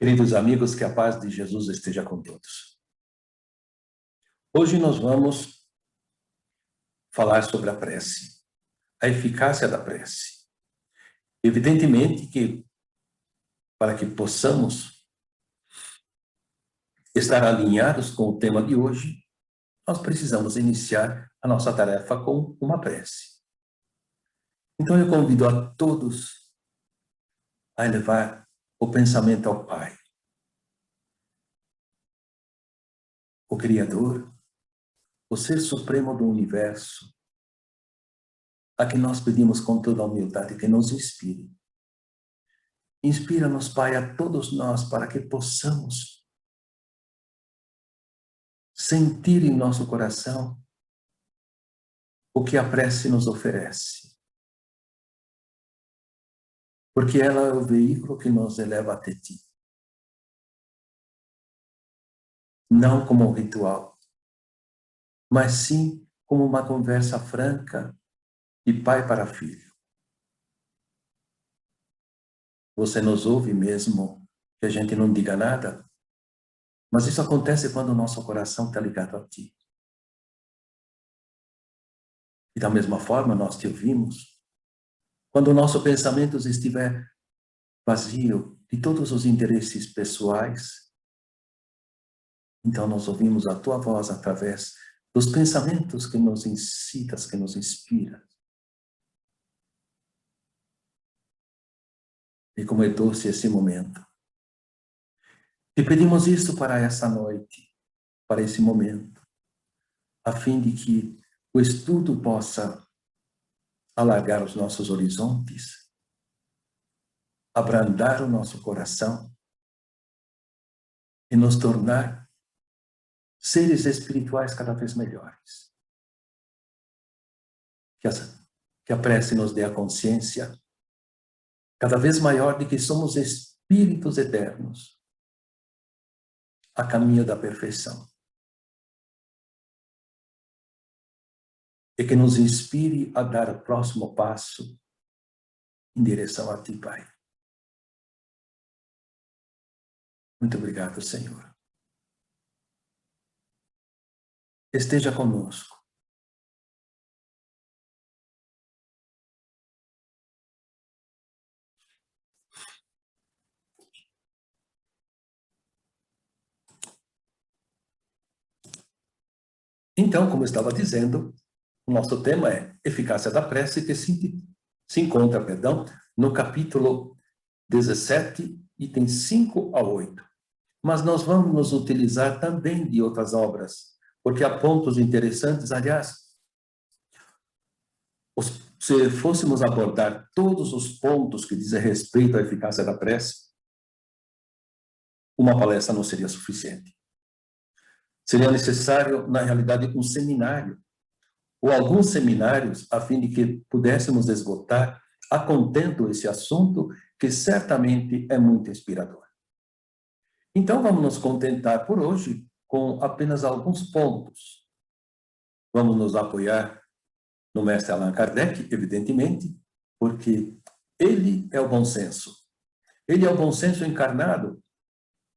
Queridos amigos, que a paz de Jesus esteja com todos. Hoje nós vamos falar sobre a prece, a eficácia da prece. Evidentemente que, para que possamos estar alinhados com o tema de hoje, nós precisamos iniciar a nossa tarefa com uma prece. Então eu convido a todos a elevar o pensamento ao Pai, o Criador, o Ser Supremo do Universo, a quem nós pedimos com toda a humildade que nos inspire. Inspira-nos, Pai, a todos nós, para que possamos sentir em nosso coração o que a prece nos oferece. Porque ela é o veículo que nos eleva até Ti. Não como um ritual, mas sim como uma conversa franca de pai para filho. Você nos ouve mesmo que a gente não diga nada, mas isso acontece quando o nosso coração está ligado a Ti. E da mesma forma nós Te ouvimos quando o nosso pensamento estiver vazio de todos os interesses pessoais. Então nós ouvimos a Tua voz através dos pensamentos que nos incitas, que nos inspira. E como é doce esse momento. E pedimos isso para essa noite, para esse momento, a fim de que o estudo possa alargar os nossos horizontes, abrandar o nosso coração e nos tornar seres espirituais cada vez melhores. Que a prece nos dê a consciência cada vez maior de que somos espíritos eternos a caminho da perfeição. E que nos inspire a dar o próximo passo em direção a Ti, Pai. Muito obrigado, Senhor. Esteja conosco. Então, como eu estava dizendo, o nosso tema é eficácia da prece, que se encontra, no capítulo 17, itens 5 a 8. Mas nós vamos nos utilizar também de outras obras, porque há pontos interessantes. Aliás, se fôssemos abordar todos os pontos que dizem respeito à eficácia da prece, uma palestra não seria suficiente. Seria necessário, na realidade, um seminário, ou alguns seminários, a fim de que pudéssemos esgotar a contento esse assunto, que certamente é muito inspirador. Então, vamos nos contentar por hoje com apenas alguns pontos. Vamos nos apoiar no mestre Allan Kardec, evidentemente, porque ele é o bom senso. Ele é o bom senso encarnado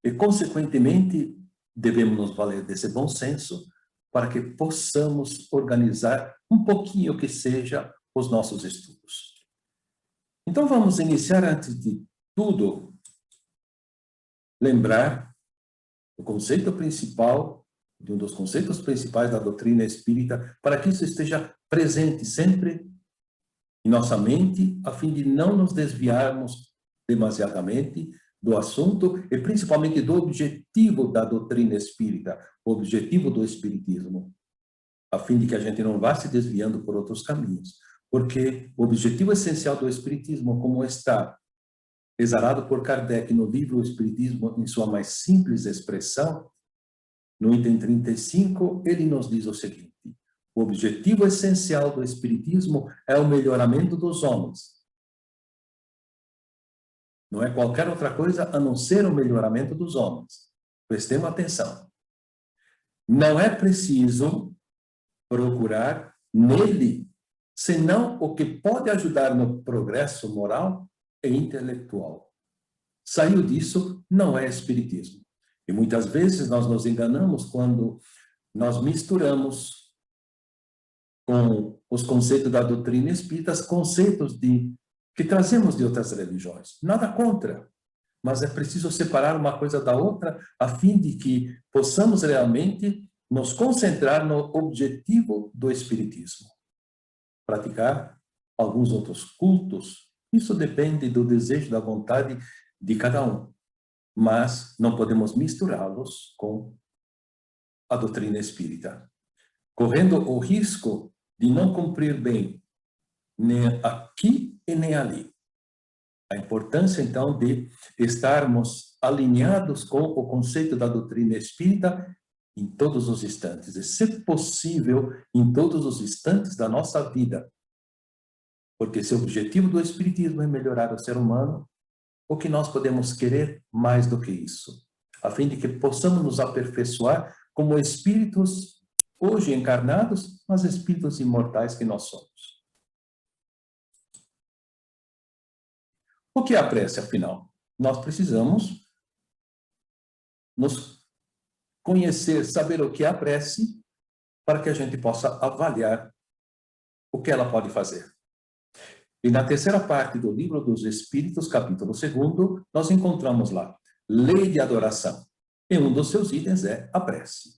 e, consequentemente, devemos nos valer desse bom senso para que possamos organizar um pouquinho que seja os nossos estudos. Então vamos iniciar, antes de tudo, lembrar o conceito principal, de um dos conceitos principais da doutrina espírita, para que isso esteja presente sempre em nossa mente, a fim de não nos desviarmos demasiadamente do assunto e principalmente do objetivo da doutrina espírita, o objetivo do espiritismo, a fim de que a gente não vá se desviando por outros caminhos. Porque o objetivo essencial do espiritismo, como está exarado por Kardec no livro O Espiritismo em sua mais simples expressão, no item 35, ele nos diz o seguinte: o objetivo essencial do espiritismo é o melhoramento dos homens. Não é qualquer outra coisa a não ser o melhoramento dos homens. Prestemos atenção. Não é preciso procurar nele, senão o que pode ajudar no progresso moral e intelectual. saiu disso, não é espiritismo. E muitas vezes nós nos enganamos quando nós misturamos com os conceitos da doutrina espírita, conceitos que trazemos de outras religiões. Nada contra, mas é preciso separar uma coisa da outra, a fim de que possamos realmente nos concentrar no objetivo do espiritismo. Praticar alguns outros cultos, isso depende do desejo, da vontade de cada um, mas não podemos misturá-los com a doutrina espírita, correndo o risco de não cumprir bem nem aqui e nem ali. A importância, então, de estarmos alinhados com o conceito da doutrina espírita em todos os instantes, e, se possível, em todos os instantes da nossa vida. Porque se o objetivo do espiritismo é melhorar o ser humano, o que nós podemos querer mais do que isso? A fim de que possamos nos aperfeiçoar como espíritos hoje encarnados, mas espíritos imortais que nós somos. O que é a prece, afinal? Nós precisamos nos conhecer, saber o que é a prece, para que a gente possa avaliar o que ela pode fazer. E na terceira parte do Livro dos Espíritos, capítulo 2, nós encontramos lá, lei de adoração. E um dos seus itens é a prece.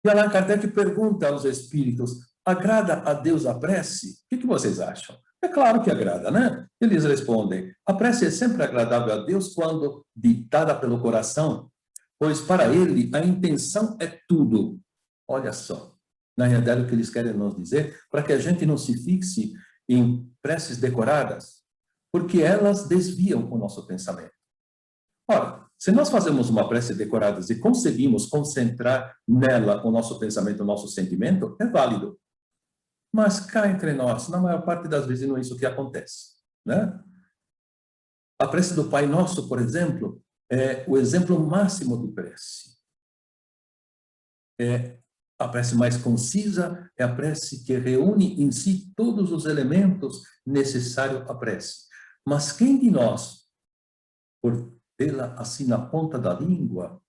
E Allan Kardec pergunta aos espíritos, agrada a Deus a prece? O que vocês acham? É claro que agrada, né? Eles respondem, a prece é sempre agradável a Deus quando ditada pelo coração, pois para ele a intenção é tudo. Olha só, na realidade o que eles querem nos dizer, para que a gente não se fixe em preces decoradas, porque elas desviam o nosso pensamento. Ora, se nós fazemos uma prece decorada e conseguimos concentrar nela o nosso pensamento, o nosso sentimento, é válido. Mas cá entre nós, na maior parte das vezes não é isso que acontece, né? A prece do Pai Nosso, por exemplo, é o exemplo máximo de prece. É a prece mais concisa, é a prece que reúne em si todos os elementos necessários à prece. Mas quem de nós, por tê-la assim na ponta da língua,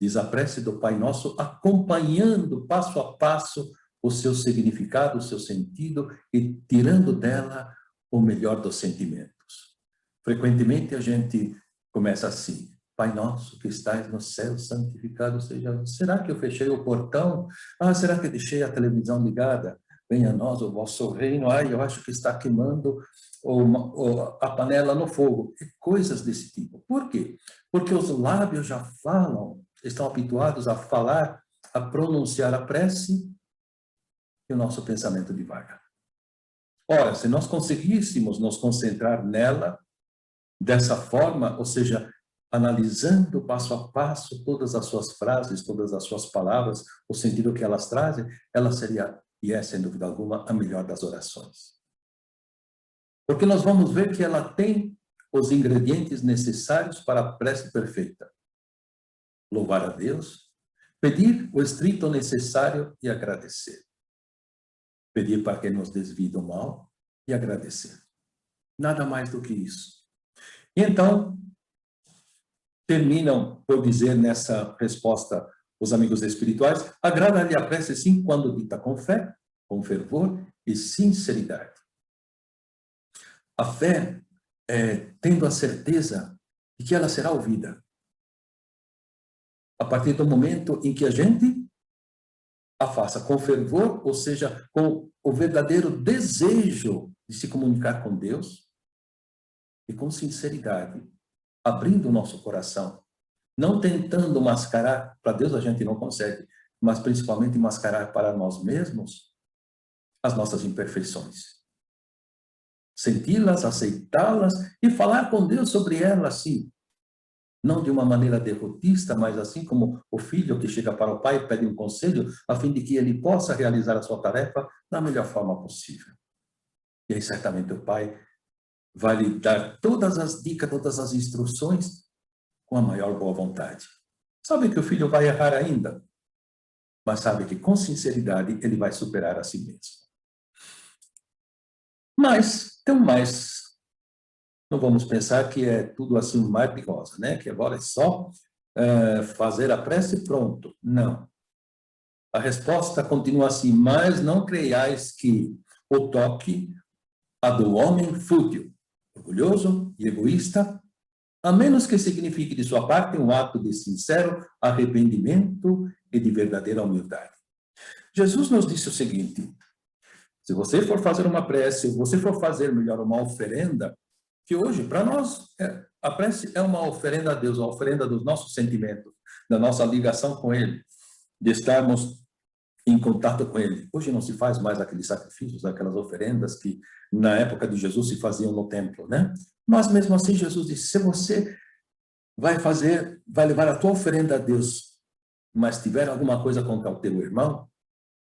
diz a prece do Pai Nosso, acompanhando passo a passo o seu significado, o seu sentido, e tirando dela o melhor dos sentimentos. Frequentemente a gente começa assim, Pai Nosso que estais no céu, santificado seja. Será que eu fechei o portão? Ah, será que eu deixei a televisão ligada? Venha a nós o vosso reino. Ai, eu acho que está queimando a panela no fogo. E coisas desse tipo. Por quê? Porque os lábios já falam, estão habituados a falar, a pronunciar a prece, e o nosso pensamento divaga. Ora, se nós conseguíssemos nos concentrar nela, dessa forma, ou seja, analisando passo a passo todas as suas frases, todas as suas palavras, o sentido que elas trazem, ela seria, e é sem dúvida alguma, a melhor das orações. Porque nós vamos ver que ela tem os ingredientes necessários para a prece perfeita. Louvar a Deus, pedir o estrito necessário e agradecer. Pedir para que nos desvie do mal e agradecer. Nada mais do que isso. E então, terminam por dizer nessa resposta os amigos espirituais, agrada-lhe a prece sim quando dita com fé, com fervor e sinceridade. A fé é tendo a certeza de que ela será ouvida. A partir do momento em que a gente a faça com fervor, ou seja, com o verdadeiro desejo de se comunicar com Deus, e com sinceridade, abrindo o nosso coração, não tentando mascarar, para Deus a gente não consegue, mas principalmente mascarar para nós mesmos as nossas imperfeições. Senti-las, aceitá-las e falar com Deus sobre elas, sim. Não de uma maneira derrotista, mas assim como o filho que chega para o pai e pede um conselho, a fim de que ele possa realizar a sua tarefa da melhor forma possível. E aí certamente o pai vai lhe dar todas as dicas, todas as instruções com a maior boa vontade. Sabe que o filho vai errar ainda, mas sabe que com sinceridade ele vai superar a si mesmo. Mas tem mais Não vamos pensar que é tudo assim um mar de rosa, né? Que agora é só fazer a prece e pronto. Não. A resposta continua assim, mas não creiais que o toque a do homem fútil, orgulhoso e egoísta, a menos que signifique de sua parte um ato de sincero arrependimento e de verdadeira humildade. Jesus nos disse o seguinte, se você for fazer uma prece, se você for fazer, melhor, uma oferenda, que hoje, para nós, a prece é uma oferenda a Deus, uma oferenda dos nossos sentimentos, da nossa ligação com Ele, de estarmos em contato com Ele. Hoje não se faz mais aqueles sacrifícios, aquelas oferendas que na época de Jesus se faziam no templo, né? Mas mesmo assim Jesus disse, se você vai levar a tua oferenda a Deus, mas tiver alguma coisa contra o teu irmão,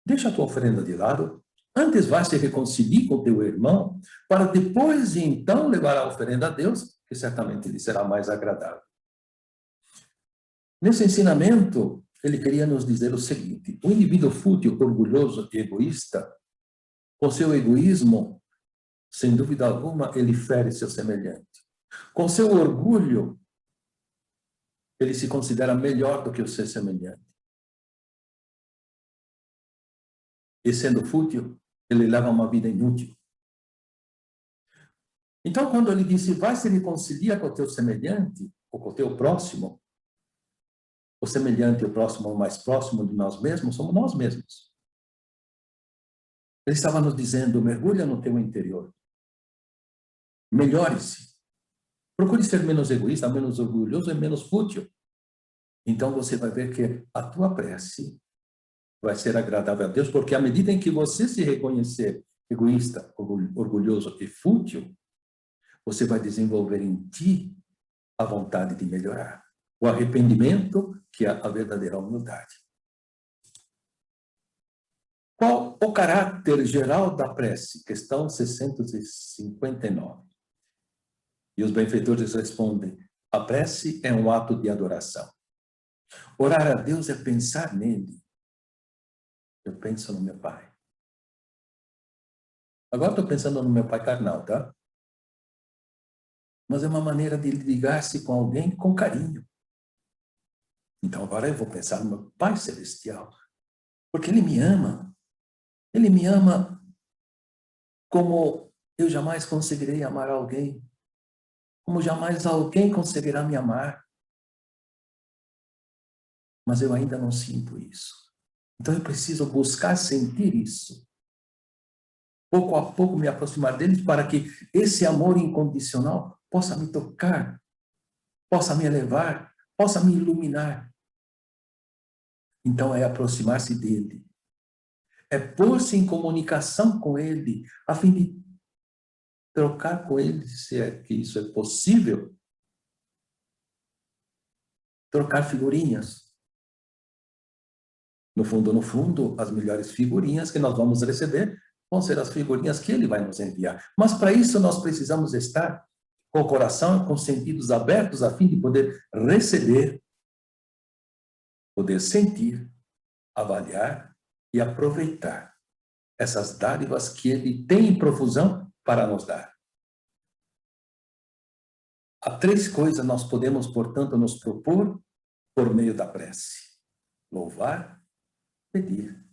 deixa a tua oferenda de lado, antes vá se reconciliar com o teu irmão, para depois então levar a oferenda a Deus, que certamente lhe será mais agradável. Nesse ensinamento, ele queria nos dizer o seguinte, o indivíduo fútil, orgulhoso e egoísta, com seu egoísmo, sem dúvida alguma, ele fere seu semelhante. Com seu orgulho, ele se considera melhor do que o seu semelhante. E sendo fútil, ele leva uma vida inútil. Então, quando ele disse, vai se reconciliar com o teu semelhante, ou com o teu próximo, o semelhante e o próximo, o mais próximo de nós mesmos, somos nós mesmos. Ele estava nos dizendo, mergulha no teu interior. Melhore-se. Procure ser menos egoísta, menos orgulhoso e menos fútil. Então você vai ver que a tua prece vai ser agradável a Deus, porque à medida em que você se reconhecer egoísta, orgulhoso e fútil, você vai desenvolver em ti a vontade de melhorar. O arrependimento, que é a verdadeira humildade. Qual o caráter geral da prece? Questão 659. E os benfeitores respondem, a prece é um ato de adoração. Orar a Deus é pensar nele. Eu penso no meu pai. Agora estou pensando no meu pai carnal, tá? Mas é uma maneira de ligar-se com alguém com carinho. Então agora eu vou pensar no meu Pai Celestial. Porque Ele me ama. Ele me ama como eu jamais conseguirei amar alguém. Como jamais alguém conseguirá me amar. Mas eu ainda não sinto isso. Então eu preciso buscar sentir isso. Pouco a pouco me aproximar deles para que esse amor incondicional possa me tocar, possa me elevar, possa me iluminar. Então é aproximar-se dele. É pôr-se em comunicação com ele, a fim de trocar com ele, se é que isso é possível. Trocar figurinhas. No fundo, as melhores figurinhas que nós vamos receber vão ser as figurinhas que ele vai nos enviar. Mas para isso nós precisamos estar com o coração, com os sentidos abertos, a fim de poder receber, poder sentir, avaliar e aproveitar essas dádivas que ele tem em profusão para nos dar. Há três coisas nós podemos, portanto, nos propor por meio da prece: louvar, pedir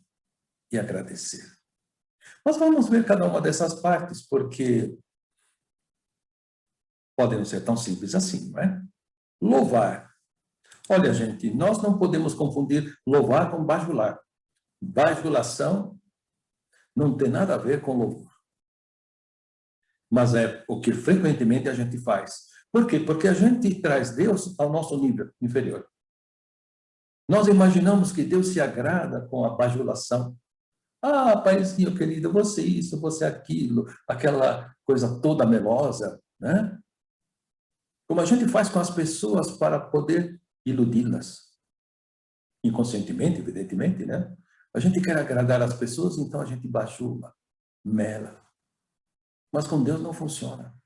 e agradecer. Nós vamos ver cada uma dessas partes, porque podem não ser tão simples assim, não é? Louvar. Olha, gente, nós não podemos confundir louvar com bajular. Bajulação não tem nada a ver com louvor. Mas é o que frequentemente a gente faz. Por quê? Porque a gente traz Deus ao nosso nível inferior. Nós imaginamos que Deus se agrada com a bajulação. Ah, paizinho querido, você isso, você aquilo, aquela coisa toda melosa, né? Como a gente faz com as pessoas para poder iludi-las. Inconscientemente, evidentemente, né? A gente quer agradar as pessoas, então a gente bajula, mela. Mas com Deus não funciona.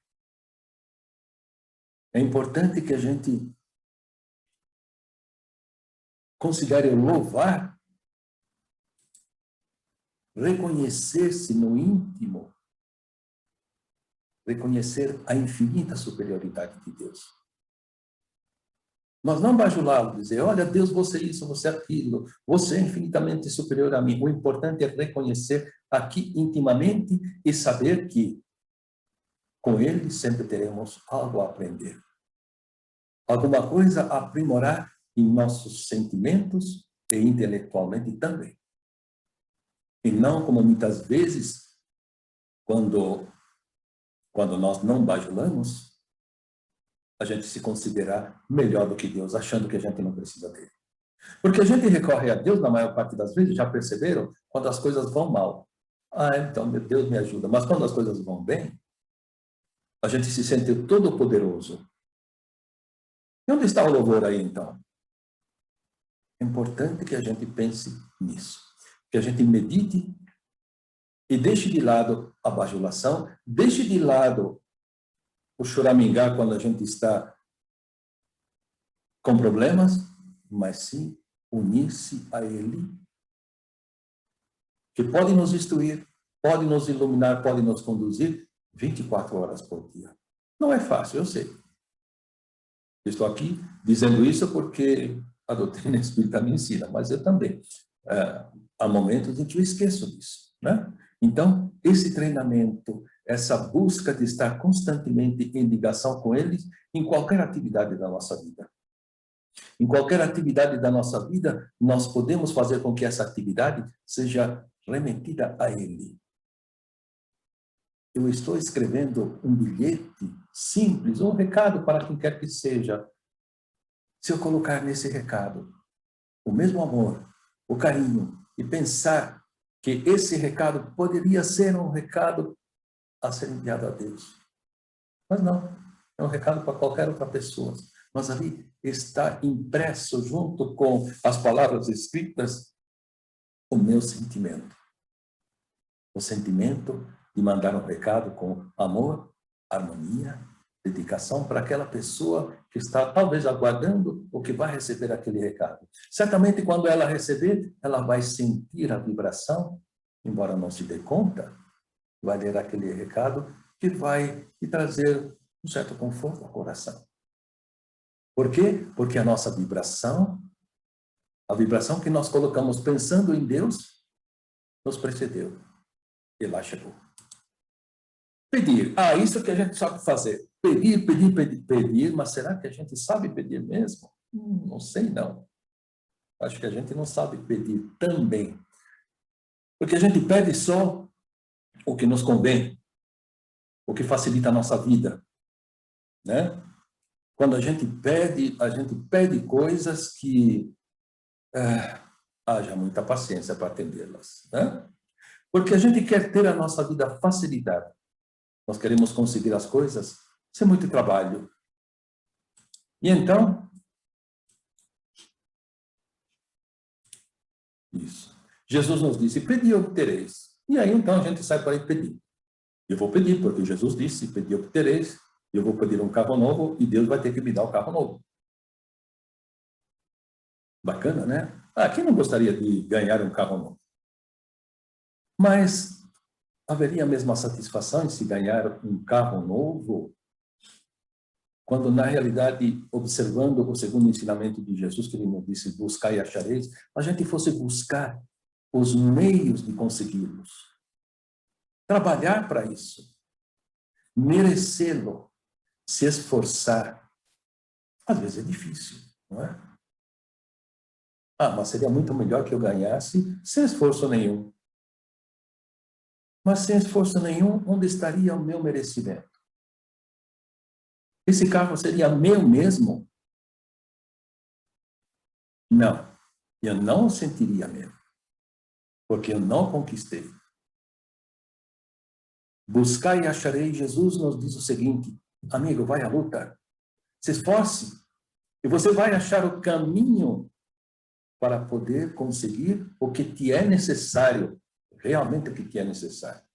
É importante que a gente considere louvar, reconhecer-se no íntimo, reconhecer a infinita superioridade de Deus. Nós não bajulá-lo, dizer, olha, Deus, você é isso, você é aquilo, você é infinitamente superior a mim. O importante é reconhecer aqui intimamente e saber que com Ele sempre teremos algo a aprender. Alguma coisa a aprimorar em nossos sentimentos e intelectualmente também. E não como muitas vezes, quando nós não bajulamos, a gente se considerar melhor do que Deus, achando que a gente não precisa dele. Porque a gente recorre a Deus, na maior parte das vezes, já perceberam, quando as coisas vão mal. Ah, então, meu Deus me ajuda. Mas quando as coisas vão bem, a gente se sente todo poderoso. E onde está o louvor aí, então? É importante que a gente pense nisso. Que a gente medite e deixe de lado a bajulação, deixe de lado o choramingar quando a gente está com problemas, mas sim unir-se a Ele, que pode nos instruir, pode nos iluminar, pode nos conduzir 24 horas por dia. Não é fácil, eu sei. Estou aqui dizendo isso porque a doutrina espírita me ensina, mas eu também. Há momentos em que eu esqueço disso, né? Então, esse treinamento, essa busca de estar constantemente em ligação com eles, em qualquer atividade da nossa vida. Em qualquer atividade da nossa vida, nós podemos fazer com que essa atividade seja remetida a Ele. Eu estou escrevendo um bilhete simples, um recado para quem quer que seja. Se eu colocar nesse recado o mesmo amor, o carinho, e pensar que esse recado poderia ser um recado a ser enviado a Deus. Mas não, é um recado para qualquer outra pessoa. Mas ali está impresso junto com as palavras escritas o meu sentimento. O sentimento de mandar um recado com amor, harmonia, dedicação para aquela pessoa que está talvez aguardando o que vai receber aquele recado. Certamente quando ela receber, ela vai sentir a vibração, embora não se dê conta, vai ler aquele recado que vai lhe trazer um certo conforto ao coração. Por quê? Porque a nossa vibração, a vibração que nós colocamos pensando em Deus, nos precedeu. E lá chegou. Pedir. Ah, isso que a gente sabe fazer. Pedir, pedir, pedir, pedir. Mas será que a gente sabe pedir mesmo? Não sei, não. Acho que a gente não sabe pedir também. Porque a gente pede só o que nos convém, o que facilita a nossa vida, né? Quando a gente pede coisas que haja muita paciência para atendê-las, né? Porque a gente quer ter a nossa vida facilitada. Nós queremos conseguir as coisas sem muito trabalho. E então, isso. Jesus nos disse, pedi e obtereis. E aí então a gente sai para ir pedir. Eu vou pedir, porque Jesus disse, pedi e obtereis. Eu vou pedir um carro novo e Deus vai ter que me dar o carro novo. Bacana, né? Ah, quem não gostaria de ganhar um carro novo? Mas haveria a mesma satisfação em se ganhar um carro novo, quando na realidade, observando o segundo ensinamento de Jesus, que ele nos disse, buscar e achareis, a gente fosse buscar os meios de consegui-los. Trabalhar para isso. Merecê-lo. Se esforçar. Às vezes é difícil, não é? Ah, mas seria muito melhor que eu ganhasse sem esforço nenhum. Mas sem esforço nenhum, onde estaria o meu merecimento? Esse carro seria meu mesmo? Não. Eu não o sentiria meu. Porque eu não conquistei. Buscar e acharei. Jesus nos diz o seguinte, amigo, vai à luta. Se esforce. E você vai achar o caminho para poder conseguir o que te é necessário. Realmente o que te é necessário.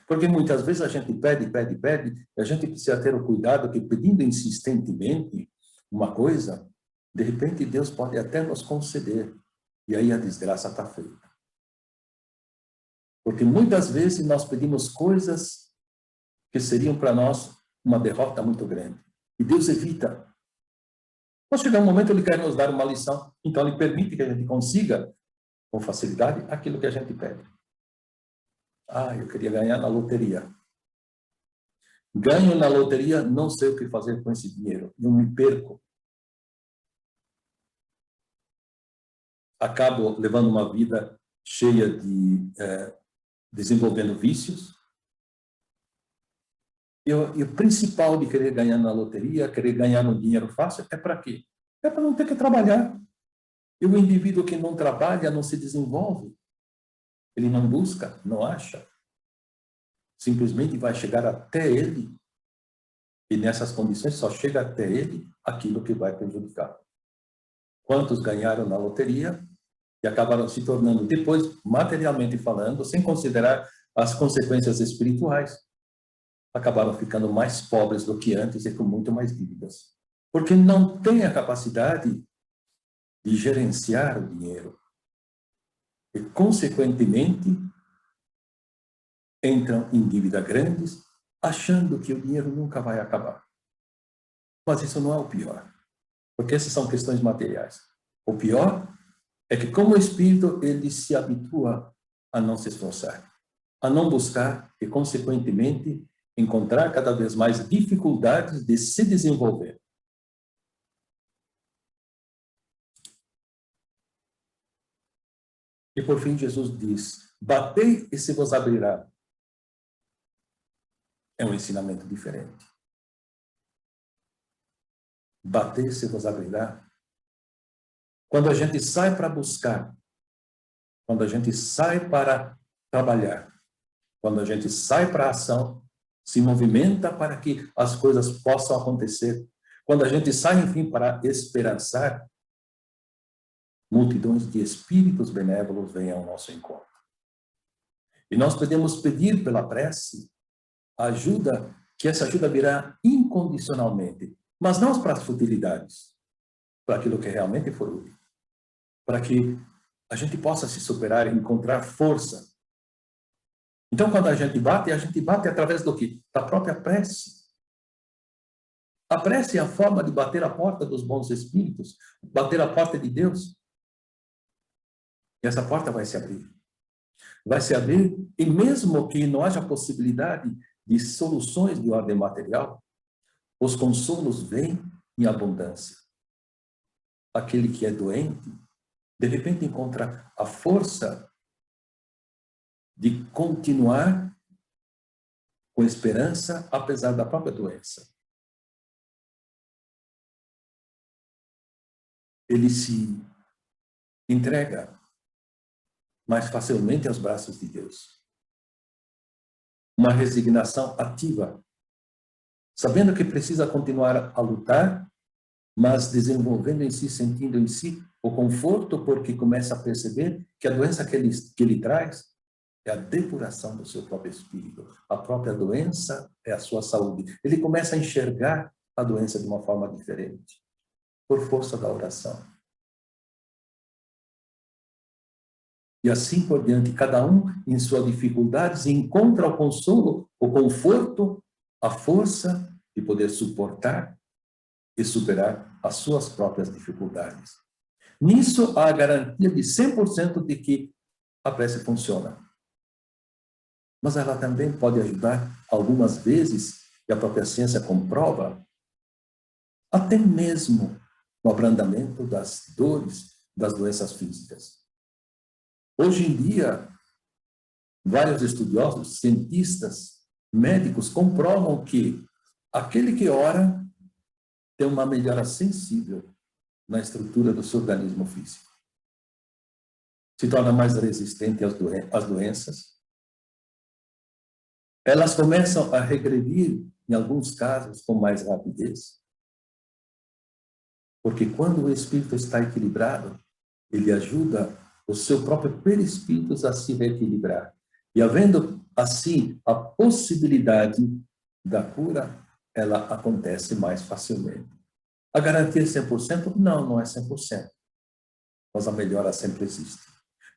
Porque muitas vezes a gente pede, e a gente precisa ter o cuidado que pedindo insistentemente uma coisa, de repente Deus pode até nos conceder. E aí a desgraça está feita. Porque muitas vezes nós pedimos coisas que seriam para nós uma derrota muito grande. E Deus evita. Pode chegar um momento, Ele quer nos dar uma lição, então Ele permite que a gente consiga, com facilidade, aquilo que a gente pede. Ah, eu queria ganhar na loteria. Ganho na loteria, não sei o que fazer com esse dinheiro. Eu me perco. Acabo levando uma vida cheia de... desenvolvendo vícios. E o principal de querer ganhar na loteria, querer ganhar no dinheiro fácil, é para quê? É para não ter que trabalhar. E o indivíduo que não trabalha, não se desenvolve. Ele não busca, não acha. Simplesmente vai chegar até ele. E nessas condições só chega até ele aquilo que vai prejudicar. Quantos ganharam na loteria e acabaram se tornando, depois, materialmente falando, sem considerar as consequências espirituais, acabaram ficando mais pobres do que antes e com muito mais dívidas. Porque não tem a capacidade de gerenciar o dinheiro. E, consequentemente, entram em dívida grandes, achando que o dinheiro nunca vai acabar. Mas isso não é o pior. Porque essas são questões materiais. O pior é que, como o espírito, ele se habitua a não se esforçar, a não buscar e, consequentemente, encontrar cada vez mais dificuldades de se desenvolver. E, por fim, Jesus diz, batei e se vos abrirá. É um ensinamento diferente. Batei e se vos abrirá. Quando a gente sai para buscar, quando a gente sai para trabalhar, quando a gente sai para a ação, se movimenta para que as coisas possam acontecer. Quando a gente sai, enfim, para esperançar, multidões de espíritos benévolos vêm ao nosso encontro. E nós podemos pedir pela prece ajuda, que essa ajuda virá incondicionalmente, mas não para as futilidades, para aquilo que realmente for útil, para que a gente possa se superar e encontrar força. Então, quando a gente bate através do quê? Da própria prece. A prece é a forma de bater a porta dos bons espíritos, bater a porta de Deus. E essa porta vai se abrir. Vai se abrir, e mesmo que não haja possibilidade de soluções de ordem material, os consolos vêm em abundância. Aquele que é doente, de repente encontra a força de continuar com esperança, apesar da própria doença. Ele se entrega mais facilmente aos braços de Deus. Uma resignação ativa, sabendo que precisa continuar a lutar, mas desenvolvendo em si, sentindo em si o conforto, porque começa a perceber que a doença que ele traz é a depuração do seu próprio espírito. A própria doença é a sua saúde. Ele começa a enxergar a doença de uma forma diferente, por força da oração. E assim por diante, cada um em suas dificuldades encontra o consolo, o conforto, a força de poder suportar e superar as suas próprias dificuldades. Nisso há a garantia de 100% de que a prece funciona. Mas ela também pode ajudar, algumas vezes, e a própria ciência comprova, até mesmo no abrandamento das dores, das doenças físicas. Hoje em dia, vários estudiosos, cientistas, médicos comprovam que aquele que ora tem uma melhora sensível na estrutura do seu organismo físico. Se torna mais resistente às doenças. Elas começam a regredir, em alguns casos, com mais rapidez. Porque quando o espírito está equilibrado, ele ajuda o seu próprio perispírito a se reequilibrar. E havendo, assim, a possibilidade da cura, ela acontece mais facilmente. A garantia é 100%? Não, não é 100%. Mas a melhora sempre existe.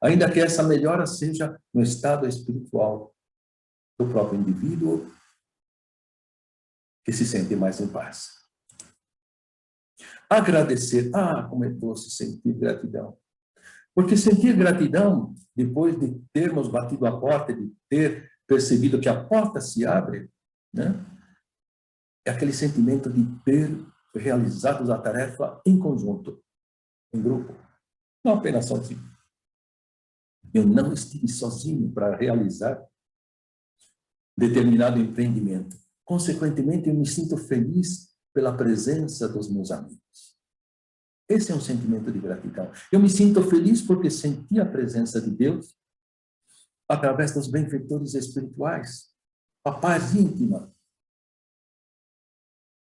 Ainda que essa melhora seja no estado espiritual do próprio indivíduo que se sente mais em paz. Agradecer. Ah, como é doce sentir gratidão. Porque sentir gratidão, depois de termos batido a porta, de ter percebido que a porta se abre, né? É aquele sentimento de ter realizado a tarefa em conjunto, em grupo, não apenas sozinho. Eu não estive sozinho para realizar determinado empreendimento. Consequentemente, eu me sinto feliz pela presença dos meus amigos. Esse é um sentimento de gratidão. Eu me sinto feliz porque senti a presença de Deus através dos benfeitores espirituais, a paz íntima.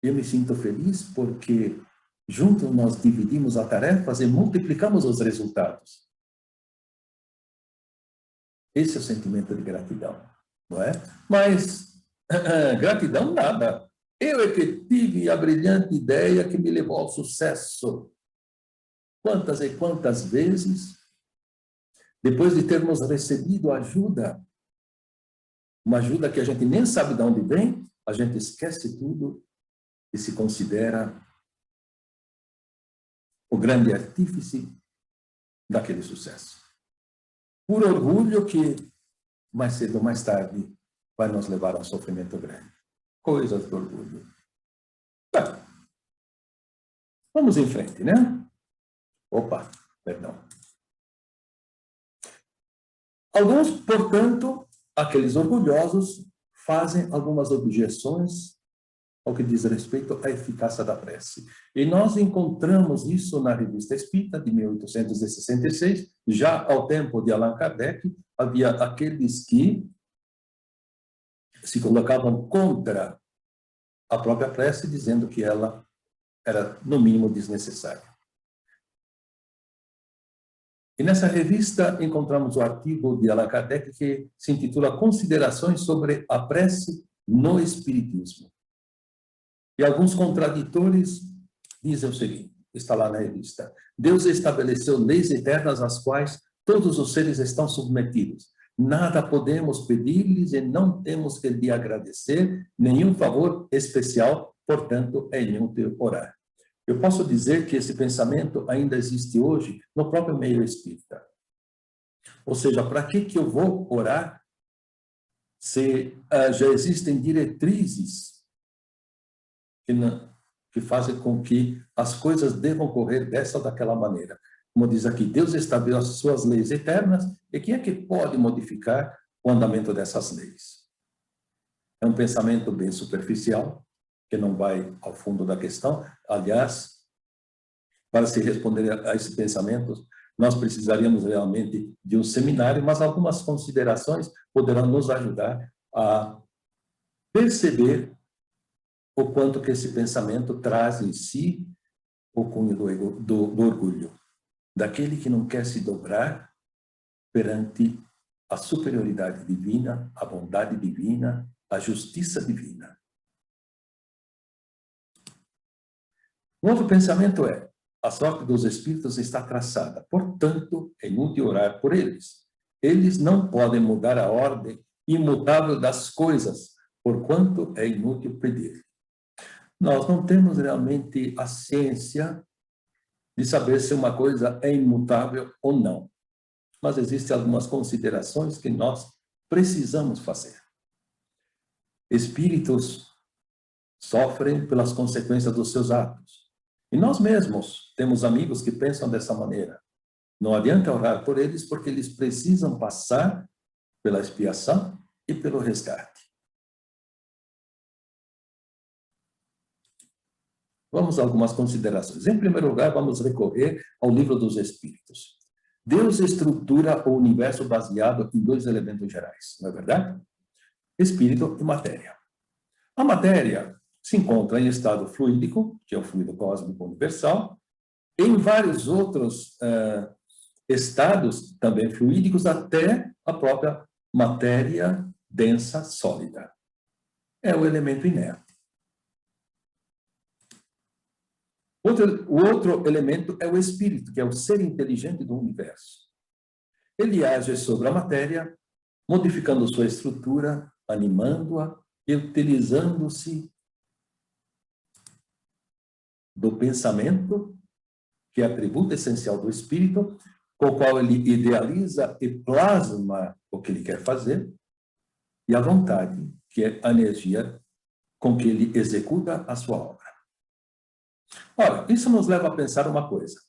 Eu me sinto feliz porque juntos nós dividimos as tarefas e multiplicamos os resultados. Esse é o sentimento de gratidão, não é? Mas gratidão nada. Eu é que tive a brilhante ideia que me levou ao sucesso. Quantas e quantas vezes, depois de termos recebido ajuda, uma ajuda que a gente nem sabe de onde vem, a gente esquece tudo e se considera o grande artífice daquele sucesso. Por orgulho que, mais cedo ou mais tarde, vai nos levar a um sofrimento grande. Coisas do orgulho. Tá. Vamos em frente, né? Opa, perdão. Alguns, portanto, aqueles orgulhosos, fazem algumas objeções ao que diz respeito à eficácia da prece. E nós encontramos isso na Revista Espírita, de 1866, já ao tempo de Allan Kardec, havia aqueles que se colocavam contra a própria prece, dizendo que ela era, no mínimo, desnecessária. E nessa revista encontramos o artigo de Allan Kardec que se intitula Considerações sobre a prece no Espiritismo. E alguns contraditores dizem o seguinte, está lá na revista: Deus estabeleceu leis eternas às quais todos os seres estão submetidos. Nada podemos pedir-lhes e não temos que lhe agradecer nenhum favor especial, portanto, é inútil orar. Eu posso dizer que esse pensamento ainda existe hoje no próprio meio espírita. Ou seja, para que eu vou orar se já existem diretrizes que fazem com que as coisas devam correr dessa ou daquela maneira? Como diz aqui, Deus estabeleceu as suas leis eternas, e quem é que pode modificar o andamento dessas leis? É um pensamento bem superficial, que não vai ao fundo da questão. Aliás, para se responder a esses pensamentos, nós precisaríamos realmente de um seminário, mas algumas considerações poderão nos ajudar a perceber o quanto que esse pensamento traz em si o cunho do orgulho, daquele que não quer se dobrar perante a superioridade divina, a bondade divina, a justiça divina. Um outro pensamento é: a sorte dos espíritos está traçada, portanto, é inútil orar por eles. Eles não podem mudar a ordem imutável das coisas, porquanto é inútil pedir. Nós não temos realmente a ciência de saber se uma coisa é imutável ou não. Mas existem algumas considerações que nós precisamos fazer. Espíritos sofrem pelas consequências dos seus atos. E nós mesmos temos amigos que pensam dessa maneira. Não adianta orar por eles, porque eles precisam passar pela expiação e pelo resgate. Vamos a algumas considerações. Em primeiro lugar, vamos recorrer ao Livro dos Espíritos. Deus estrutura o universo baseado em dois elementos gerais, não é verdade? Espírito e matéria. A matéria se encontra em estado fluídico, que é o fluido cósmico universal, e em vários outros estados também fluídicos, até a própria matéria densa sólida. É o elemento inerte. O outro elemento é o espírito, que é o ser inteligente do universo. Ele age sobre a matéria, modificando sua estrutura, animando-a e utilizando-se do pensamento, que é atributo essencial do espírito, com o qual ele idealiza e plasma o que ele quer fazer, e a vontade, que é a energia com que ele executa a sua obra. Ora, isso nos leva a pensar uma coisa.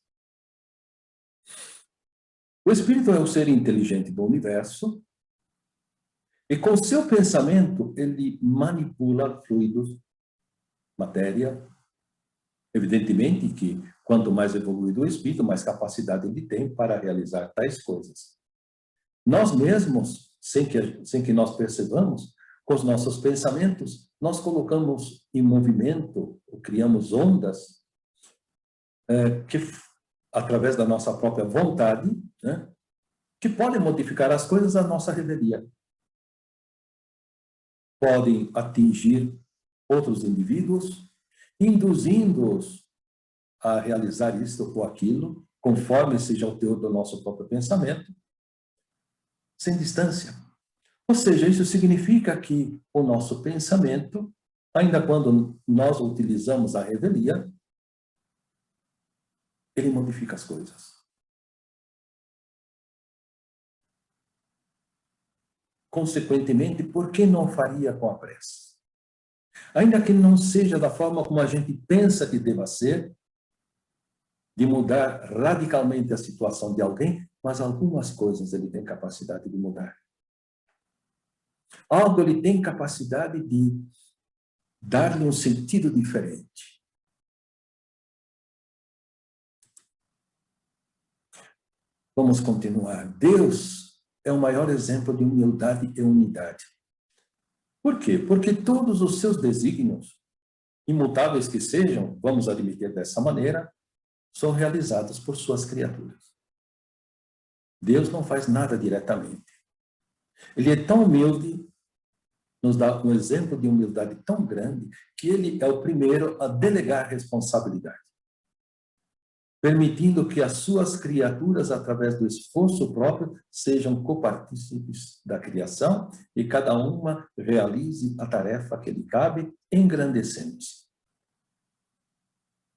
O espírito é o ser inteligente do universo, e com seu pensamento ele manipula fluidos, matéria. Evidentemente que quanto mais evoluído o espírito, mais capacidade ele tem para realizar tais coisas. Nós mesmos, sem que nós percebamos, com os nossos pensamentos, nós colocamos em movimento, ou criamos ondas, que, através da nossa própria vontade, né, que podem modificar as coisas à nossa revelia. Podem atingir outros indivíduos, induzindo-os a realizar isto ou aquilo, conforme seja o teor do nosso próprio pensamento, sem distância. Ou seja, isso significa que o nosso pensamento, ainda quando nós utilizamos a revelia, ele modifica as coisas. Consequentemente, por que não faria com a prece? Ainda que não seja da forma como a gente pensa que deva ser, de mudar radicalmente a situação de alguém, mas algumas coisas ele tem capacidade de mudar. Algo ele tem capacidade de dar-lhe um sentido diferente. Vamos continuar. Deus é o maior exemplo de humildade e unidade. Por quê? Porque todos os seus desígnios, imutáveis que sejam, vamos admitir dessa maneira, são realizados por suas criaturas. Deus não faz nada diretamente. Ele é tão humilde, nos dá um exemplo de humildade tão grande, que ele é o primeiro a delegar responsabilidade, permitindo que as suas criaturas, através do esforço próprio, sejam copartícipes da criação e cada uma realize a tarefa que lhe cabe, engrandecendo-se.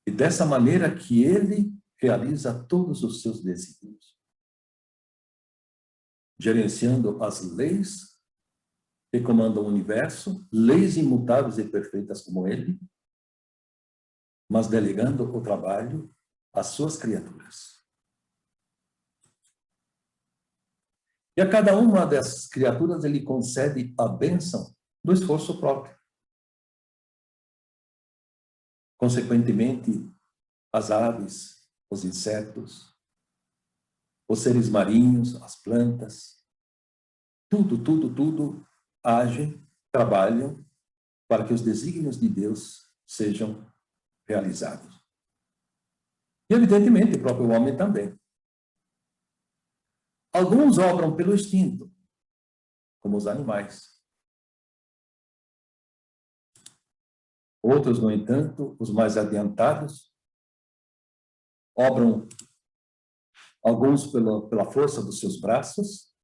E dessa maneira que ele realiza todos os seus desígnios, gerenciando as leis que comandam o universo, leis imutáveis e perfeitas como ele, mas delegando o trabalho às suas criaturas. E a cada uma dessas criaturas ele concede a bênção do esforço próprio. Consequentemente, as aves, os insetos, os seres marinhos, as plantas, tudo agem, trabalham para que os desígnios de Deus sejam realizados. E, evidentemente, o próprio homem também. Alguns obram pelo instinto, como os animais. Outros, no entanto, os mais adiantados, obram, alguns pela força dos seus braços,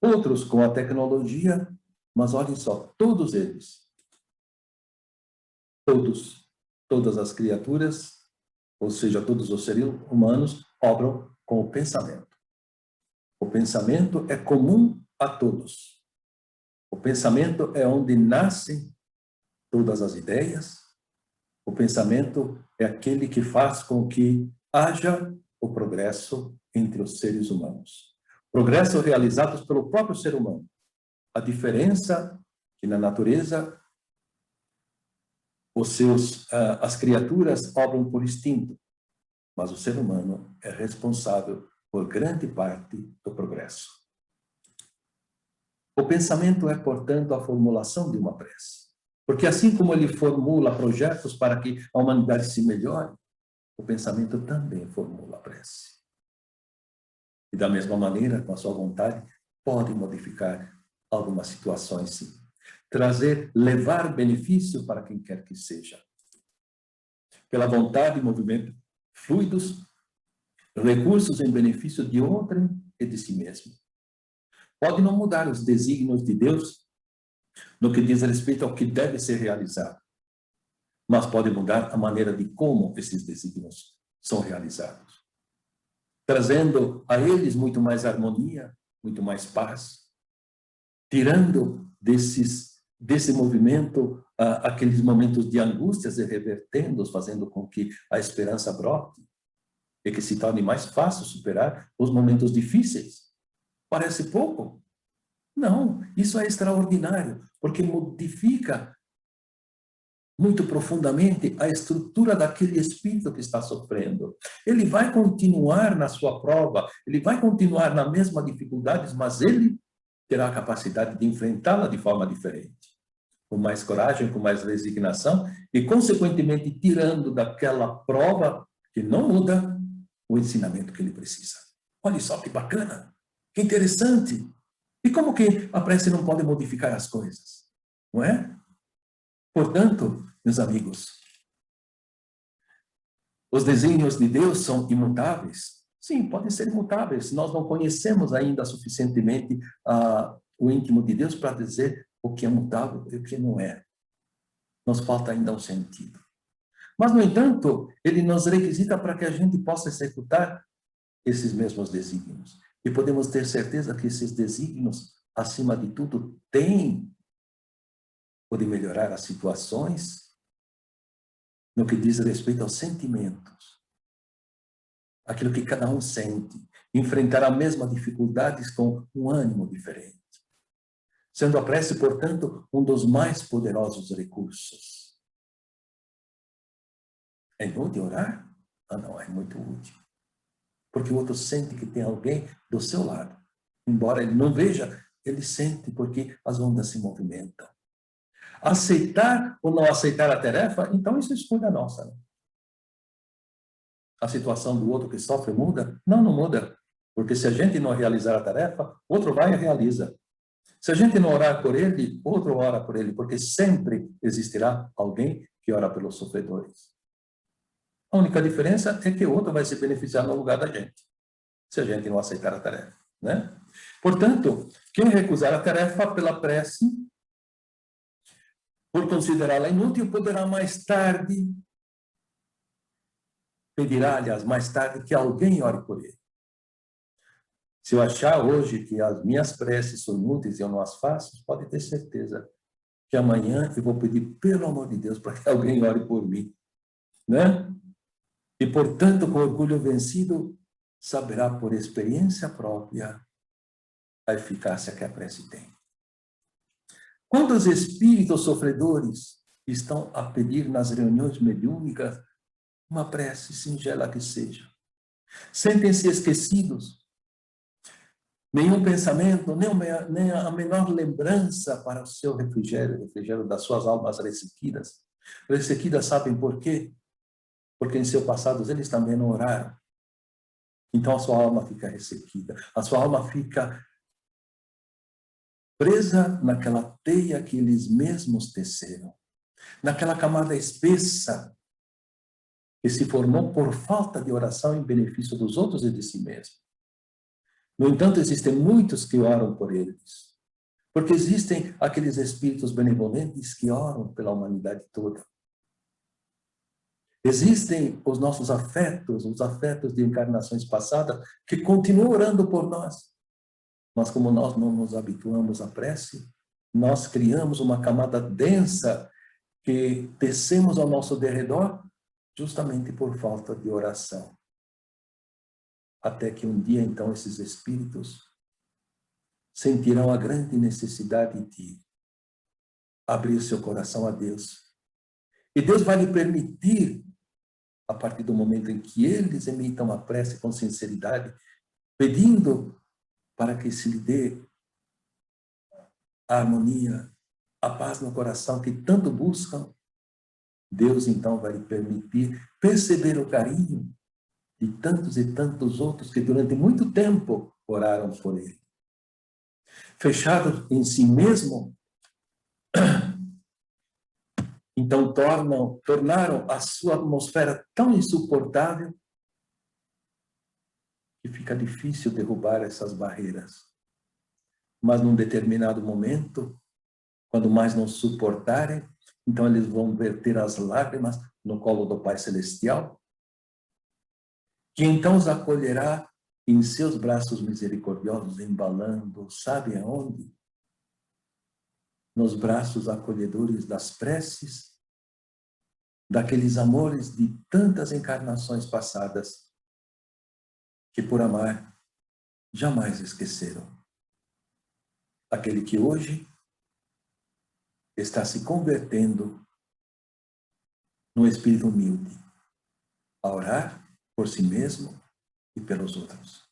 outros com a tecnologia, mas olhem só, todos eles, todas as criaturas, ou seja, todos os seres humanos, obram com o pensamento. O pensamento é comum a todos. O pensamento é onde nascem todas as ideias. O pensamento é aquele que faz com que haja o progresso entre os seres humanos. Progresso realizado pelo próprio ser humano. A diferença que na natureza as criaturas obram por instinto, mas o ser humano é responsável por grande parte do progresso. O pensamento é, portanto, a formulação de uma prece. Porque assim como ele formula projetos para que a humanidade se melhore, o pensamento também formula a prece. E da mesma maneira, com a sua vontade, pode modificar algumas situações, sim. Levar benefício para quem quer que seja. Pela vontade, movimento fluidos, recursos em benefício de outrem e de si mesmo. Pode não mudar os desígnios de Deus no que diz respeito ao que deve ser realizado, mas pode mudar a maneira de como esses desígnios são realizados, trazendo a eles muito mais harmonia, muito mais paz, tirando desse movimento aqueles momentos de angústias e revertendo-os, fazendo com que a esperança brote e que se torne mais fácil superar os momentos difíceis. Parece pouco? Não, isso é extraordinário, porque modifica muito profundamente a estrutura daquele espírito que está sofrendo. Ele vai continuar na sua prova, ele vai continuar na mesma dificuldades, mas ele terá a capacidade de enfrentá-la de forma diferente, com mais coragem, com mais resignação e, consequentemente, tirando daquela prova que não muda o ensinamento que ele precisa. Olha só que bacana, que interessante. E como que a prece não pode modificar as coisas? Não é? Portanto, meus amigos, os desígnios de Deus são imutáveis? Sim, podem ser imutáveis. Nós não conhecemos ainda suficientemente o íntimo de Deus para dizer o que é mutável e o que não é. Nos falta ainda um sentido. Mas, no entanto, ele nos requisita para que a gente possa executar esses mesmos desígnios. E podemos ter certeza que esses desígnios, acima de tudo, podem melhorar as situações no que diz respeito aos sentimentos. Aquilo que cada um sente. Enfrentar a mesma dificuldades com um ânimo diferente. Sendo a prece, portanto, um dos mais poderosos recursos. É inútil orar? Ah, não, é muito útil. Porque o outro sente que tem alguém do seu lado. Embora ele não veja, ele sente porque as ondas se movimentam. Aceitar ou não aceitar a tarefa, então isso exclui a nossa. Né? A situação do outro que sofre muda? Não, não muda. Porque se a gente não realizar a tarefa, outro vai e realiza. Se a gente não orar por ele, outro ora por ele, porque sempre existirá alguém que ora pelos sofredores. A única diferença é que o outro vai se beneficiar no lugar da gente, se a gente não aceitar a tarefa, né? Portanto, quem recusar a tarefa pela prece, por considerá-la inútil, poderá mais tarde, pedirá, aliás, mais tarde, que alguém ore por ele. Se eu achar hoje que as minhas preces são inúteis e eu não as faço, pode ter certeza que amanhã eu vou pedir, pelo amor de Deus, para que alguém ore por mim, né? E, portanto, com orgulho vencido, saberá por experiência própria a eficácia que a prece tem. Quando os espíritos sofredores estão a pedir nas reuniões mediúnicas uma prece singela que seja, sentem-se esquecidos, nenhum pensamento, nem a menor lembrança para o seu refrigério, o refrigério das suas almas ressequidas. Ressequidas sabem por quê? Porque em seu passado eles também não oraram. Então a sua alma fica ressequida, a sua alma fica presa naquela teia que eles mesmos teceram, naquela camada espessa que se formou por falta de oração em benefício dos outros e de si mesmo. No entanto, existem muitos que oram por eles, porque existem aqueles espíritos benevolentes que oram pela humanidade toda. Existem os nossos afetos, os afetos de encarnações passadas, que continuam orando por nós. Mas como nós não nos habituamos à prece, nós criamos uma camada densa que tecemos ao nosso derredor justamente por falta de oração. Até que um dia, então, esses espíritos sentirão a grande necessidade de abrir seu coração a Deus. E Deus vai lhe permitir, a partir do momento em que eles emitam a prece com sinceridade, pedindo para que se lhe dê a harmonia, a paz no coração que tanto buscam, Deus então vai lhe permitir perceber o carinho de tantos e tantos outros que durante muito tempo oraram por ele. Fechados em si mesmo, então tornaram a sua atmosfera tão insuportável que fica difícil derrubar essas barreiras. Mas num determinado momento, quando mais não suportarem, Então eles vão verter as lágrimas no colo do Pai Celestial, que então os acolherá em seus braços misericordiosos, embalando, sabe aonde? Nos braços acolhedores das preces, daqueles amores de tantas encarnações passadas, que por amar jamais esqueceram. Aquele que hoje está se convertendo no espírito humilde, a orar por si mesmo e pelos outros.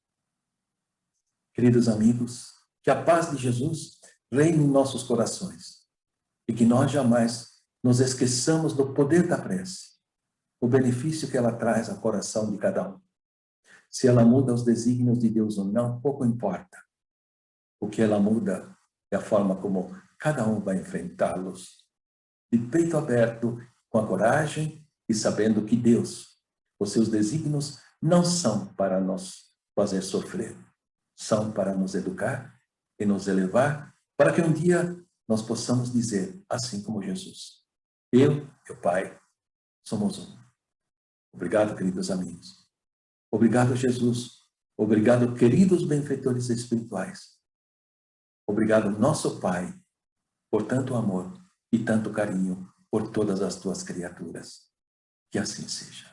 Queridos amigos, que a paz de Jesus reine em nossos corações e que nós jamais nos esqueçamos do poder da prece, o benefício que ela traz ao coração de cada um. Se ela muda os desígnios de Deus ou não, pouco importa. O que ela muda é a forma como cada um vai enfrentá-los, de peito aberto, com a coragem e sabendo que Deus, os seus desígnios, não são para nos fazer sofrer, são para nos educar e nos elevar, para que um dia nós possamos dizer, assim como Jesus, eu e o Pai somos um. Obrigado, queridos amigos. Obrigado, Jesus. Obrigado, queridos benfeitores espirituais. Obrigado, nosso Pai, por tanto amor e tanto carinho por todas as tuas criaturas. Que assim seja.